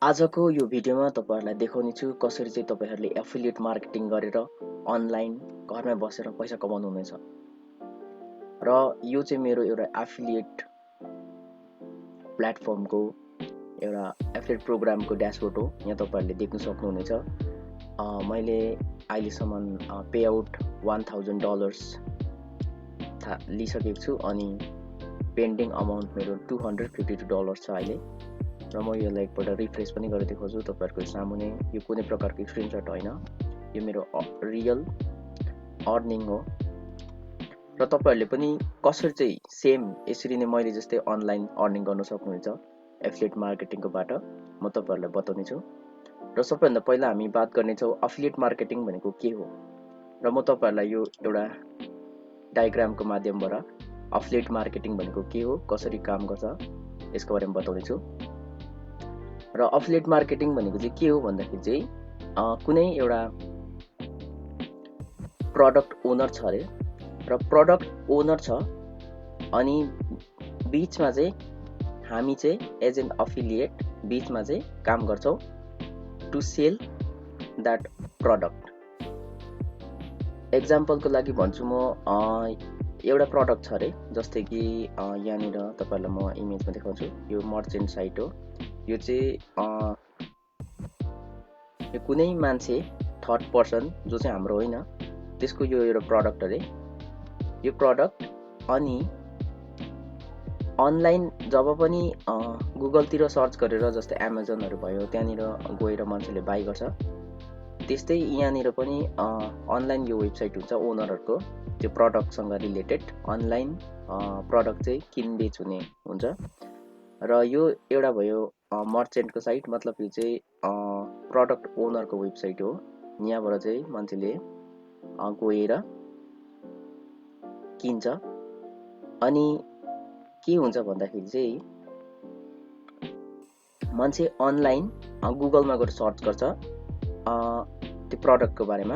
आजको यो भिडियोमा तपाईहरुलाई देखाउने छु कसरी चाहिँ तपाईहरुले एफिलिएट मार्केटिङ गरेर अनलाइन घरमै बसेर पैसा कमाउनु हुनेछ। र यो चाहिँ मेरो एउटा एफिलिएट प्लेटफर्मको एउटा एफिलिएट प्रोग्रामको ड्याशबोर्ड हो। यहाँ तपाईहरुले देख्न सक्नुहुनेछ। मैले अहिलेसम्म पे आउट $1000 लिइसकेको छु अनि पेन्डिङ अमाउन्ट मेरो $252 छ अहिले। र म यसलाई एकपल्ट रिफ्रेश पनि गरेर देखाउँछु तपाईहरुको सामुने। यो कुनै प्रकारको स्क्रिनशट होइन, यो मेरो रियल अर्निङ हो। र तपाईहरुले पनि कसरी चाहिँ सेम यसरी नै मैले जस्तै अनलाइन अर्निङ गर्न सक्नुहुन्छ एफिलिएट मार्केटिङकोबाट म तपाईहरुलाई बताउने छु। र सबैभन्दा पहिला हामी बात गर्नेछौँ एफिलिएट मार्केटिङ भनेको के हो। र म तपाईहरुलाई यो एउटा डायग्रामको माध्यमबाट एफिलिएट मार्केटिङ भनेको के हो, कसरी काम गर्छ यसको बारेमा बताउने छु। र एफिलिएट मार्केटिङ भनेको चाहिँ के हो भन्दाखेरि चाहिँ कुनै एउटा प्रोडक्ट ओनर छ अरे, र प्रोडक्ट ओनर छ अनि बीचमा चाहिँ हामी चाहिँ एज एन एफिलिएट बीचमा चाहिँ काम गर्छौं टु सेल दैट प्रोडक्ट। एक्जाम्पलको लागि भन्छु म एउटा प्रोडक्ट छ अरे, जस्तै कि यहाँनिर तपाईहरुलाई म इमेजमा देखाउँछु। यो मर्चेन्ट साइट हो। यो चाहिँ यो कुनै मान्छे थर्ड पर्सन जो चाहिँ हाम्रो होइन त्यसको यो एउटा प्रोडक्ट अरे। यो प्रोडक्ट अनि अनलाइन जब पनि गुगलतिर सर्च गरेर जस्तै अमेजनहरु भयो त्यहाँनिर गएर मान्छेले बाइ गर्छ, त्यस्तै यहाँनिर पनि अनलाइन यो वेबसाइट हुन्छ ओनरहरुको त्यो प्रोडक्टसँग रिलेटेड अनलाइन प्रोडक्ट चाहिँ किनबेच हुने हुन्छ। र यो एउटा भयो मर्चेन्टको साइट, मतलब यो चाहिँ प्रोडक्ट ओनरको वेबसाइट हो। यहाँबाट चाहिँ मान्छेले गएर किन्छ। अनि के हुन्छ भन्दाखेरि चाहिँ मान्छे अनलाइन गुगलमा गएर सर्च गर्छ त्यो प्रोडक्टको बारेमा।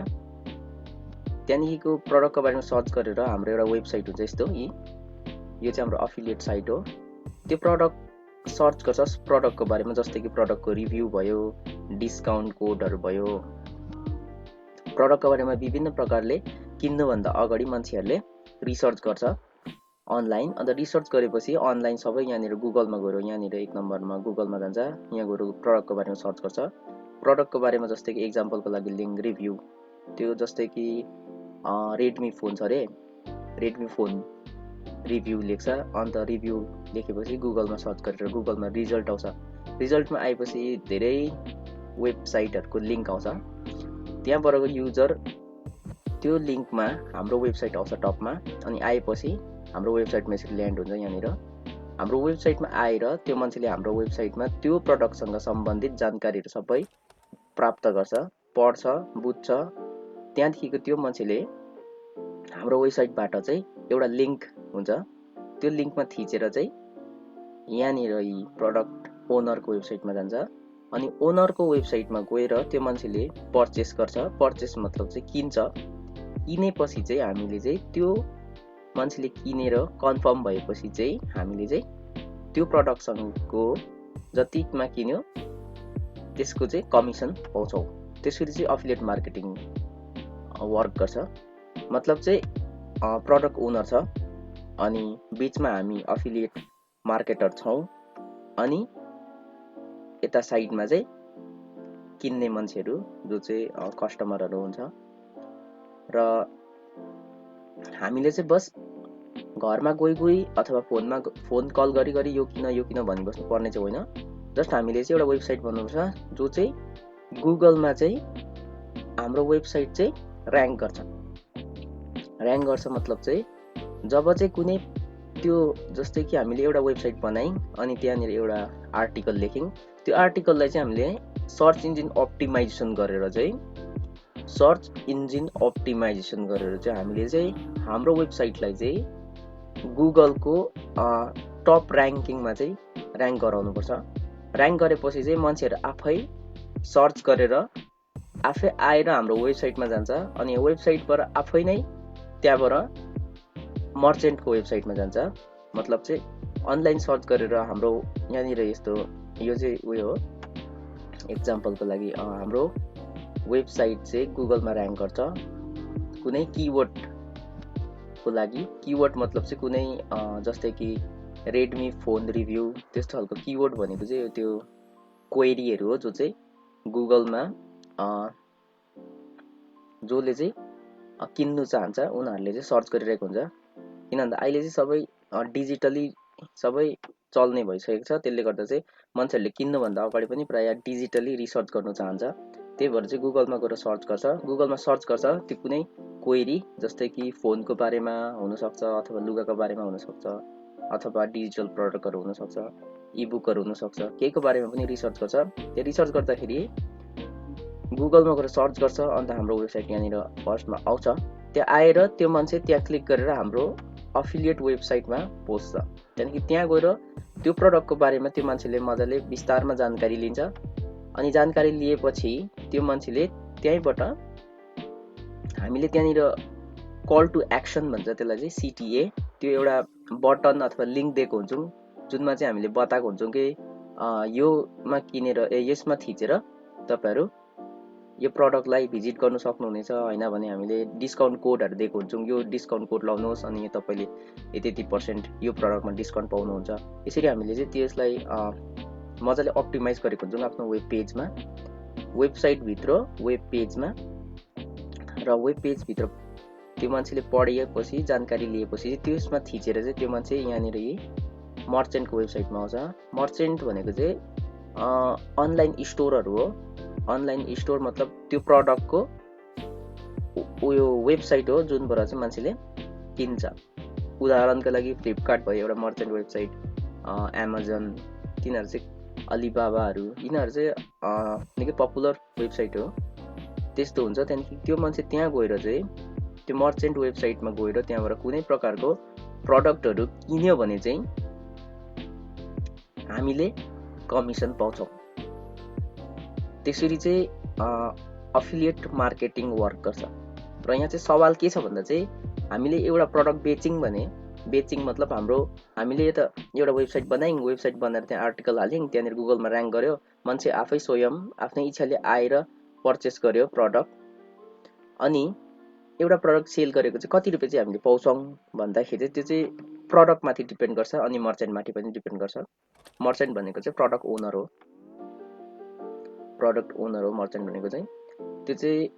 त्यहाँदेखिको प्रोडक्टको बारेमा सर्च गरेर हाम्रो एउटा वेबसाइट हुन्छ यस्तो। यो चाहिँ हाम्रो एफिलिएट साइट हो। त्यो प्रोडक्ट सर्च गर्छ प्रोडक्टको बारेमा, जस्तै कि प्रोडक्टको रिभ्यू भयो, डिस्काउन्ट कोडहरु भयो, प्रोडक्टको बारेमा विभिन्न प्रकारले किन्नुभन्दा अगाडि मान्छेहरुले रिसर्च गर्छ अनलाइन। अन्त रिसर्च गरेपछि अनलाइन सबै यहाँनिर गुगलमा गएर यहाँनिर एक नम्बरमा गुगलमा जान्छ, यहाँ गएर प्रोडक्टको बारेमा सर्च गर्छ। प्रोडक्टको बारेमा जस्तै कि एक्जाम्पलको लागि लिंक रिभ्यू, त्यो जस्तै कि रेडमी फोन छ अरे, रेडमी फोन रिभ्यू लेख्छ। अन्त रिभ्यू लेखेपछि गुगलमा सर्च गरेर गुगलमा रिजल्ट आउँछ। रिजल्टमा आएपछि धेरै वेबसाइटहरुको लिंक आउँछ। त्यहाँबाटको युजर त्यो लिंकमा हाम्रो वेबसाइट आउँछ टपमा, अनि आएपछि हाम्रो वेबसाइटमा यसरी ल्यान्ड हुन्छ। यहाँनिर हाम्रो वेबसाइटमा आएर त्यो मान्छेले हाम्रो वेबसाइटमा त्यो प्रोडक्टसँग सम्बन्धित जानकारीहरु सबै प्राप्त गर्छ, पढ्छ, बुझ्छ। त्यहाँदेखिको त्यो मान्छेले हाम्रो वेबसाइटबाट चाहिँ एउटा लिंक हुन्छ, त्यो लिंकमा थिचेर चाहिँ यहाँनिर यी प्रोडक्ट ओनरको वेबसाइटमा जान्छ। अनि ओनरको वेबसाइटमा गएर त्यो मान्छेले पर्चेस गर्छ। पर्चेस मतलब चाहिँ किन्छ। किनेपछि चाहिँ हामीले चाहिँ त्यो मान्छेले किनेर कन्फर्म भएपछि चाहिँ हामीले चाहिँ त्यो प्रोडक्टसँगको जतिमा किन्यो त्यसको चाहिँ कमिसन पाउँछौं। त्यसरी चाहिँ एफिलिएट मार्केटिङ वर्क गर्छ। मतलब चाहिँ प्रोडक्ट ओनर छ अनि बीचमा हामी एफिलिएट मार्केटर छौं, अनि यता साइडमा चाहिँ किन्ने मान्छेहरु जो चाहिँ कस्टमरहरु हुन्छ। र हामीले चाहिँ बस घरमा गई अथवा फोन कल गरी यो किन भनिबस्नु पर्ने चाहिँ होइन। जस्ट हामीले चाहिँ एउटा वेबसाइट बनाउनुपर्छ जो चाहिँ गुगलमा चाहिँ हाम्रो वेबसाइट चाहिँ र्याङ्क गर्छ। र्याङ्क गर्छ मतलब चाहिँ जब चाहिँ कुनै त्यो जस्तै कि हामीले एउटा वेबसाइट बनायौं अनि त्यहाँनिर एउटा आर्टिकल लेख्यौं, त्यो आर्टिकललाई चाहिँ हामीले सर्च इन्जिन अप्टिमाइजेसन गरेर हामीले चाहिँ हाम्रो वेबसाइटलाई चाहिँ गुगलको टप र्याङ्किङमा चाहिँ र्याङ्क गराउनु पर्छ। र्याङ्क गरेपछि चाहिँ मान्छेहरु आफै सर्च गरेर आफै आएर हाम्रो वेबसाइटमा जान्छ, अनि वेबसाइटबाट आफै नै त्यहाँबाट मर्चेन्टको वेबसाइटमा जान्छ। मतलब चाहिँ अनलाइन सर्च गरेर हाम्रो यहाँनिर यस्तो यो चाहिँ उयो हो एक्जाम्पलको लागि हाम्रो वेबसाइट चाहिँ गुगलमा र्याङ्क गर्छ कुनै किवर्डको लागि। किवर्ड मतलब चाहिँ कुनै जस्तै कि रेडमी फोन रिभ्यू त्यस्तो खालको किवर्ड भनेको चाहिँ त्यो क्वेरीहरू हो जो चाहिँ गुगलमा जसले चाहिँ किन्नु चाहन्छ उनीहरूले चाहिँ सर्च गरिरहेको हुन्छ। किन भन्दा अहिले चाहिँ सबै डिजिटली सबै चल्ने भइसकेको छ, त्यसले गर्दा चाहिँ मान्छेहरूले किन्नुभन्दा अगाडि पनि प्रायः डिजिटली रिसर्च गर्नु चाहन्छ। त्यही भएर चाहिँ गुगलमा गएर सर्च गर्छ। गुगलमा सर्च गर्छ त्यो कुनै क्वेरी जस्तै कि फोनको बारेमा हुनसक्छ अथवा लुगाको बारेमा हुनसक्छ अथवा डिजिटल प्रडक्टहरू हुनसक्छ, इबुकहरू हुनसक्छ, केहीको बारेमा पनि रिसर्च गर्छ। त्यो रिसर्च गर्दाखेरि गुगलमा गएर सर्च गर्छ, अन्त हाम्रो वेबसाइट यहाँनिर फर्स्टमा आउँछ। त्यो आएर त्यो मान्छे त्यहाँ क्लिक गरेर हाम्रो अफिलिएट वेबसाइटमा पस्छ। त्यहाँदेखि त्यहाँ गएर त्यो प्रडक्टको बारेमा त्यो मान्छेले मजाले विस्तारमा जानकारी लिन्छ। अनि जानकारी लिएपछि त्यो मान्छेले त्यहीँबाट हामीले त्यहाँनिर कल टु एक्सन भन्छ त्यसलाई चाहिँ CTA, त्यो एउटा बटन अथवा लिङ्क दिएको हुन्छौँ जुनमा चाहिँ हामीले बताएको हुन्छौँ कि योमा किनेर यसमा थिचेर तपाईँहरू यो प्रडक्टलाई भिजिट गर्नु सक्नुहुनेछ, होइन भने हामीले डिस्काउन्ट कोडहरू दिएको हुन्छौँ, यो डिस्काउन्ट कोड लाउनुहोस् अनि तपाईँले यति % यो प्रडक्टमा डिस्काउन्ट पाउनुहुन्छ। यसरी हामीले चाहिँ त्यसलाई मजाले अप्टिमाइज गरेको हुन्छौँ आफ्नो वेब पेजमा, वेबसाइटभित्र वेब पेजमा। र वेब पेजभित्र त्यो मान्छेले पढिएपछि जानकारी लिएपछि त्यसमा थिचेर चाहिँ त्यो मान्छे यहाँनिर यी मर्चेन्टको वेबसाइटमा आउँछ। मर्चेन्ट भनेको चाहिँ अनलाइन स्टोरहरू हो। अनलाइन स्टोर मतलब त्यो प्रडक्टको उयो वेबसाइट हो जुनबाट चाहिँ मान्छेले किन्छ। उदाहरणको लागि फ्लिपकार्ट भयो एउटा मर्चेन्ट वेबसाइट, एमाजोन, तिनीहरू चाहिँ अलिबाबाहरू, यिनीहरू चाहिँ निकै पपुलर वेबसाइट हो। त्यस्तो हुन्छ। त्यहाँदेखि त्यो मान्छे त्यहाँ गएर चाहिँ त्यो मर्चेन्ट वेबसाइटमा गएर त्यहाँबाट कुनै प्रकारको प्रडक्टहरू किन्यो भने चाहिँ हामीले कमिसन पाउँछौँ। त्यसरी चाहिँ अफिलिएट मार्केटिङ वर्क गर्छ। र यहाँ चाहिँ सवाल के छ भन्दा चाहिँ हामीले एउटा प्रडक्ट बेच्यौँ भने, बेच्यौँ मतलब हामीले त एउटा वेबसाइट बनायौँ, वेबसाइट बनाएर त्यहाँ आर्टिकल हाल्यौँ, त्यहाँनिर गुगलमा र्याङ्क गर्यो, मान्छे आफै स्वयं आफ्नै इच्छाले आएर पर्चेस गर्यो प्रडक्ट। अनि एउटा प्रडक्ट सेल गरेको चाहिँ कति रुपियाँ चाहिँ हामीले पाउँछौँ भन्दाखेरि त्यो चाहिँ प्रडक्टमाथि डिपेन्ड गर्छ अनि मर्चेन्टमाथि पनि डिपेन्ड गर्छ। मर्चेन्ट भनेको चाहिँ प्रडक्ट ओनर हो, प्रडक्ट ओनर हो मर्चेन्ट भनेको चाहिँ। त्यो चाहिँ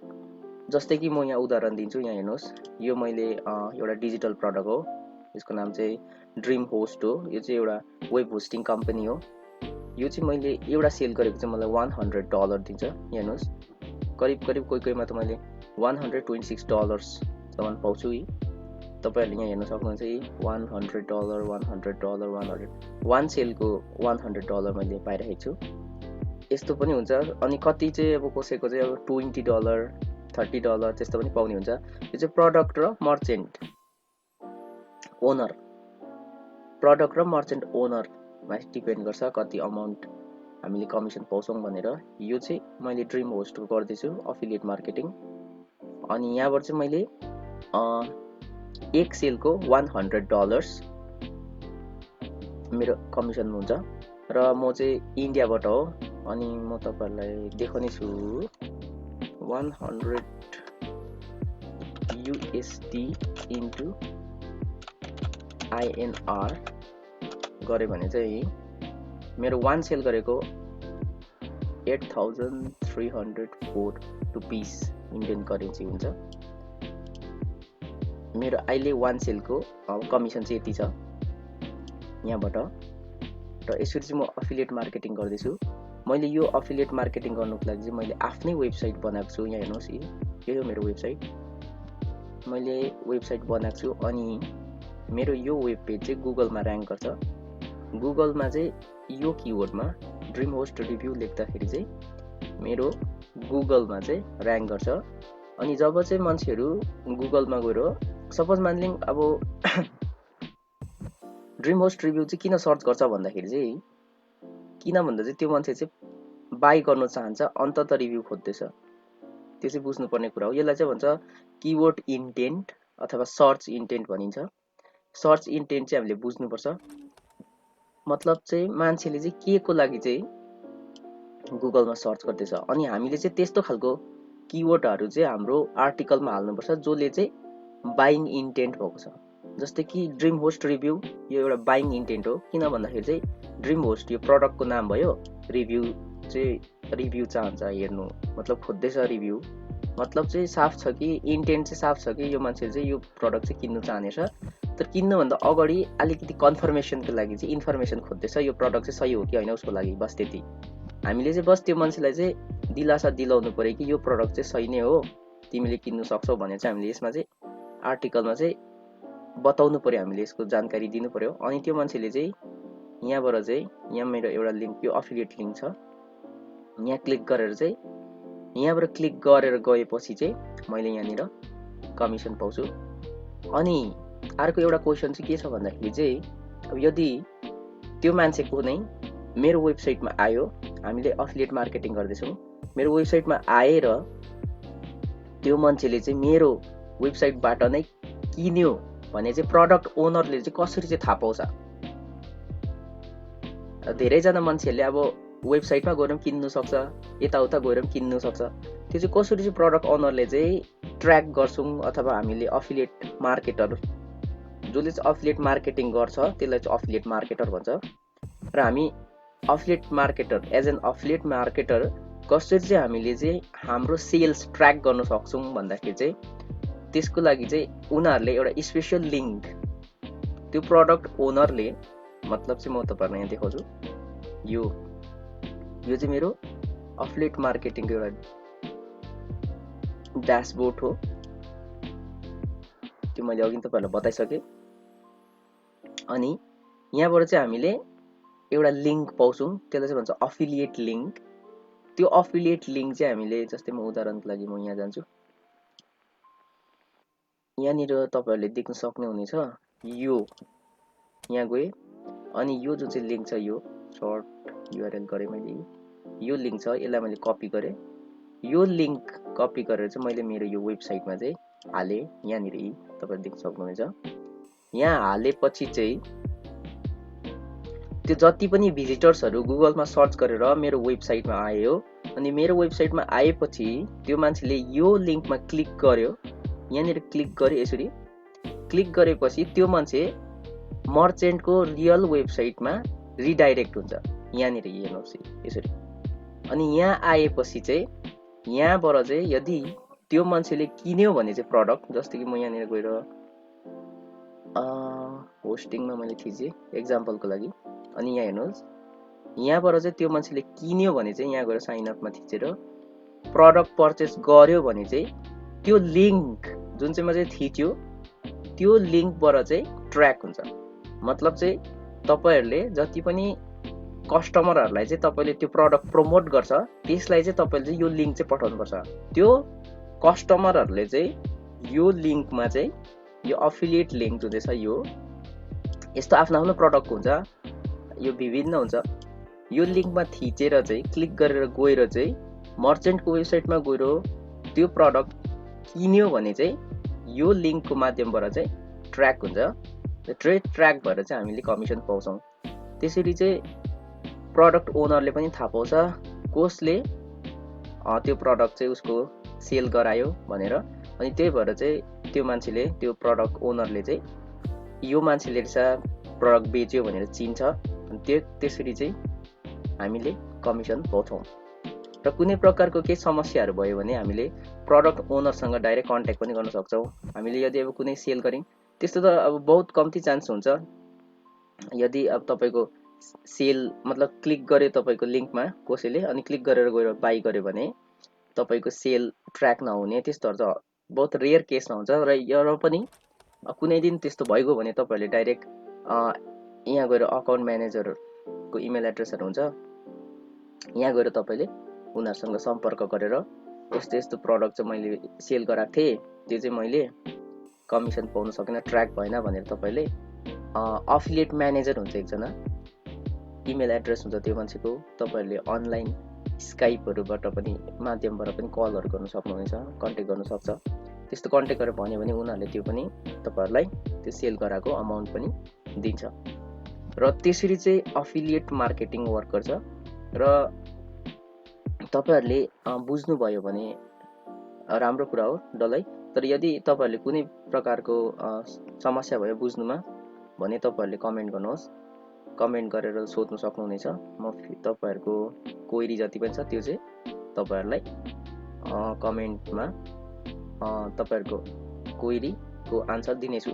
जस्तै कि म यहाँ उदाहरण दिन्छु, यहाँ हेर्नुहोस्, यो मैले एउटा डिजिटल प्रडक्ट हो, यसको नाम चाहिँ ड्रिम होस्ट हो। यो चाहिँ एउटा वेब होस्टिङ कम्पनी हो। यो चाहिँ मैले एउटा सेल गरेको चाहिँ मलाई $100 दिन्छ। यहाँ हेर्नुहोस्, करिब कोही कोहीमा त मैले $126 सम्म पाउँछु। यी तपाईँहरूले यहाँ हेर्न सक्नुहुन्छ, यी $100 $100 वान सेलको $100 मैले पाइरहेको छु। यस्तो पनि हुन्छ। अनि कति चाहिँ अब कसैको चाहिँ अब $20 $30 त्यस्तो पनि पाउने हुन्छ। यो चाहिँ प्रडक्ट र मर्चेन्ट ओनरमा डिपेन्ड गर्छ कति अमाउन्ट हामीले कमिसन पाउँछौँ भनेर। यो चाहिँ मैले ड्रिम होस्टको गर्दैछु अफिलिएट मार्केटिङ। अनि यहाँबाट चाहिँ मैले एक सेलको $100 मेरो कमिसन हुन्छ। र म चाहिँ इन्डियाबाट हो। अनि म तपाईँहरूलाई देखाउने छु, 100 USD इन्टु INR गऱ्यो भने चाहिँ मेरो वान सेल गरेको 8,304 रुपिस इन्डियन करेन्सी हुन्छ। मेरो अहिले वान सेलको कमिसन चाहिँ यति छ यहाँबाट। र यसरी चाहिँ म अफिलिएट मार्केटिङ गर्दैछु। मैले यो अफिलिएट मार्केटिङ गर्नुको लागि चाहिँ मैले आफ्नै वेबसाइट बनाएको छु। यहाँ हेर्नुहोस्, यो मेरो वेबसाइट, मैले वेबसाइट बनाएको छु। अनि मेरो यो वेब पेज चाहिँ गुगलमा र्याङ्क गर्छ। गुगलमा चाहिँ यो किवर्डमा ड्रिम होस्ट रिभ्यू लेख्दाखेरि चाहिँ मेरो गुगलमा चाहिँ र्याङ्क गर्छ। अनि जब चाहिँ मान्छेहरू गुगलमा गएर सपोज मानिलिउँ अब ड्रिम होस्ट रिभ्यू चाहिँ किन सर्च गर्छ भन्दाखेरि चाहिँ, किन भन्दा चाहिँ त्यो मान्छे चाहिँ बाई गर्न चाहन्छ, अन्तत रिभ्यू खोज्दैछ, त्यो चाहिँ बुझ्नुपर्ने कुरा हो। यसलाई चाहिँ भन्छ किवर्ड इन्टेन्ट अथवा सर्च इन्टेन्ट भनिन्छ। सर्च इन्टेन्ट चाहिँ हामीले बुझ्नुपर्छ। मतलब चाहिँ मान्छेले चाहिँ के को लागि चाहिँ गुगलमा सर्च गर्दैछ अनि हामीले चाहिँ त्यस्तो खालको किवर्डहरू चाहिँ हाम्रो आर्टिकलमा हाल्नुपर्छ जसले चाहिँ बाइङ इन्टेन्ट भएको छ। जस्तै कि ड्रिम होस्ट रिभ्यू, यो एउटा बाइङ इन्टेन्ट हो। किन भन्दाखेरि चाहिँ ड्रिम होस्ट यो प्रडक्टको नाम भयो, रिभ्यू चाहिँ रिभ्यू चाहन्छ हेर्नु, मतलब खोज्दैछ रिभ्यू, मतलब चाहिँ साफ छ कि इन्टेन्ट चाहिँ साफ छ कि यो मान्छेले चाहिँ यो प्रडक्ट चाहिँ किन्नु चाहनेछ। तर किन्नुभन्दा अगाडि अलिकति कन्फर्मेसनको लागि चाहिँ इन्फर्मेसन खोज्दैछ, यो प्रडक्ट चाहिँ सही हो कि होइन उसको लागि, बस त्यति। हामीले चाहिँ बस त्यो मान्छेलाई चाहिँ दिलासा दिलाउनु पर्यो कि यो प्रडक्ट चाहिँ सही नै हो, तिमीले किन्नु सक्छौ भनेर चाहिँ हामीले यसमा चाहिँ आर्टिकलमा चाहिँ बताउनु पर्यो, हामीले यसको जानकारी दिनु पर्यो। अनि त्यो मान्छेले चाहिँ यहाँबाट चाहिँ, यहाँ मेरो एउटा लिङ्क, यो अफिलिएट लिङ्क छ, यहाँ क्लिक गरेर चाहिँ यहाँबाट क्लिक गरेर गएपछि चाहिँ मैले यहाँनिर कमिसन पाउँछु। अनि अर्को एउटा क्वेसन चाहिँ के छ भन्दाखेरि चाहिँ, अब यदि त्यो मान्छेको नै मेरो वेबसाइटमा आयो, हामीले अफिलिएट मार्केटिङ गर्दैछौँ, मेरो वेबसाइटमा आएर त्यो मान्छेले चाहिँ मेरो वेबसाइटबाट नै किन्यो भने चाहिँ प्रडक्ट ओनरले चाहिँ कसरी चाहिँ थाहा पाउँछ? धेरैजना मान्छेहरूले अब वेबसाइटमा गएर पनि किन्नु सक्छ, यताउता गएर पनि किन्नु सक्छ। त्यो चाहिँ कसरी चाहिँ प्रडक्ट ओनरले चाहिँ ट्र्याक गर्छौँ, अथवा हामीले अफिलिएट मार्केटर, जसले चाहिँ अफिलिएट मार्केटिङ गर्छ त्यसलाई चाहिँ अफिलिएट मार्केटर भन्छ। र हामी affiliate marketer, as an affiliate marketer कसरी चाहिँ हामीले चाहिँ हाम्रो सेल्स ट्र्याक गर्न सक्छौँ भन्दाखेरि चाहिँ त्यसको लागि चाहिँ उनीहरूले एउटा स्पेसल लिङ्क, त्यो प्रडक्ट ओनरले, मतलब चाहिँ म तपाईँहरूलाई यहाँ देखाउँछु, यो चाहिँ मेरो अफिलिएट मार्केटिङको एउटा ड्यासबोर्ड हो, त्यो मैले अघि तपाईँहरूलाई बताइसकेँ। अनि यहाँबाट चाहिँ हामीले एउटा लिङ्क पाउँछौँ, त्यसलाई चाहिँ भन्छ अफिलिएट लिङ्क। त्यो अफिलिएट लिङ्क चाहिँ हामीले, जस्तै म उदाहरणको लागि म यहाँ जान्छु, यहाँनिर तपाईँहरूले देख्न सक्नुहुनेछ, यो यहाँ गएँ अनि यो जुन चाहिँ लिङ्क छ, यो सर्ट युआरएल गरेँ मैले, यो लिङ्क छ, यसलाई मैले कपी गरेँ। यो लिङ्क कपी गरेर चाहिँ मैले मेरो यो वेबसाइटमा चाहिँ हालेँ। यहाँनिर तपाईँले देख्न सक्नुहुनेछ, यहाँ हालेपछि चाहिँ त्यो जति पनि भिजिटर्सहरू गुगलमा सर्च गरेर मेरो वेबसाइटमा आयो, अनि मेरो वेबसाइटमा आएपछि त्यो मान्छेले यो लिङ्कमा क्लिक गर्यो, यहाँनिर क्लिक गर्यो, यसरी क्लिक गरेपछि त्यो मान्छे मर्चेन्टको रियल वेबसाइटमा रिडाइरेक्ट हुन्छ। यहाँनिर हेर्नुहोस् यसरी। अनि यहाँ आएपछि चाहिँ यहाँबाट चाहिँ यदि त्यो मान्छेले किन्यो भने चाहिँ प्रडक्ट, जस्तै कि म यहाँनिर गएर होस्टिङमा मैले थिचेँ एक्जाम्पलको लागि, अनि यहाँ हेर्नुहोस्, यहाँबाट चाहिँ त्यो मान्छेले किन्यो भने चाहिँ यहाँ गएर साइन अपमा थिचेर प्रडक्ट पर्चेस गर्यो भने चाहिँ त्यो लिङ्क जुन चाहिँ मैले थिच्यो त्यो लिङ्कबाट चाहिँ ट्र्याक हुन्छ। मतलब चाहिँ तपाईँहरूले जति पनि कस्टमरहरूलाई चाहिँ तपाईँले त्यो प्रडक्ट प्रमोट गर्छ, त्यसलाई चाहिँ तपाईँले चाहिँ यो लिङ्क चाहिँ पठाउनुपर्छ। त्यो कस्टमरहरूले चाहिँ यो लिङ्कमा चाहिँ, यो अफिलिएट लिङ्क जुन चाहिँ छ, यो यस्तो आफ्नो आफ्नो प्रडक्टको हुन्छ, यो विभिन्न हुन्छ। यो लिङ्कमा थिचेर चाहिँ क्लिक गरेर गएर चाहिँ मर्चेन्टको वेबसाइटमा गएर त्यो प्रडक्ट किन्यो भने चाहिँ यो लिङ्कको माध्यमबाट चाहिँ ट्र्याक हुन्छ। ट्र्याक भएर चाहिँ हामीले कमिसन पाउँछौँ। त्यसरी चाहिँ प्रडक्ट ओनरले पनि थाहा पाउँछ कसले त्यो प्रडक्ट चाहिँ उसको सेल गरायो भनेर। अनि त्यही भएर चाहिँ त्यो मान्छेले, त्यो प्रडक्ट ओनरले चाहिँ यो मान्छेले रहेछ प्रडक्ट बेच्यो भनेर चिन्छ। अनि त्यसरी चाहिँ हामीले कमिसन पाउँछौँ। र कुनै प्रकारको केही समस्याहरू भयो भने हामीले प्रडक्ट ओनरसँग डाइरेक्ट कन्ट्याक्ट पनि गर्न सक्छौँ। हामीले यदि अब कुनै सेल गऱ्यौँ, त्यस्तो त अब बहुत कम्ती चान्स हुन्छ। यदि अब तपाईँको सेल, मतलब क्लिक गर्यो तपाईँको लिङ्कमा कसैले, अनि क्लिक गरेर गएर बाई गर्यो भने तपाईँको सेल ट्र्याक नहुने, त्यस्तोहरू त बहुत रेयर केसमा हुन्छ। र यो पनि कुनै दिन त्यस्तो भइगयो भने तपाईँहरूले डाइरेक्ट यहाँ गएर अकाउन्ट म्यानेजरको इमेल एड्रेसहरू हुन्छ, यहाँ गएर तपाईँले उनीहरूसँग सम्पर्क गरेर यस्तो यस्तो प्रडक्ट चाहिँ मैले सेल गराएको थिएँ, त्यो चाहिँ मैले कमिसन पाउन सकिनँ, ट्र्याक भएन भनेर तपाईँले अफिलिएट म्यानेजर हुन्छ एकजना, इमेल एड्रेस हुन्छ त्यो मान्छेको, तपाईँहरूले अनलाइन स्काइपहरूबाट पनि माध्यमबाट पनि कलहरू गर्न सक्नुहुनेछ, कन्ट्याक्ट गर्नु सक्छ। त्यस्तो कन्ट्याक्ट गरेर भन्यो भने उनीहरूले त्यो पनि तपाईँहरूलाई त्यो सेल गराएको अमाउन्ट पनि दिन्छ। र त्यसरी चाहिँ अफिलिएट मार्केटिङ वर्क गर्छ। र तपाईहरुले बुझ्नुभयो भने राम्रो कुरा हो डल्लै। तर यदि तपाईहरुले कुनै प्रकारको समस्या भयो बुझ्नुमा भने तपाईहरुले कमेन्ट गर्नुहोस्। कमेन्ट गरेर सोध्न सक्नुहुनेछ। म तपाईहरुको क्वेरी जति पनि छ त्यो चाहिँ तपाईहरुलाई कमेन्टमा तपाईहरुको क्वेरीको आन्सर दिनेछु।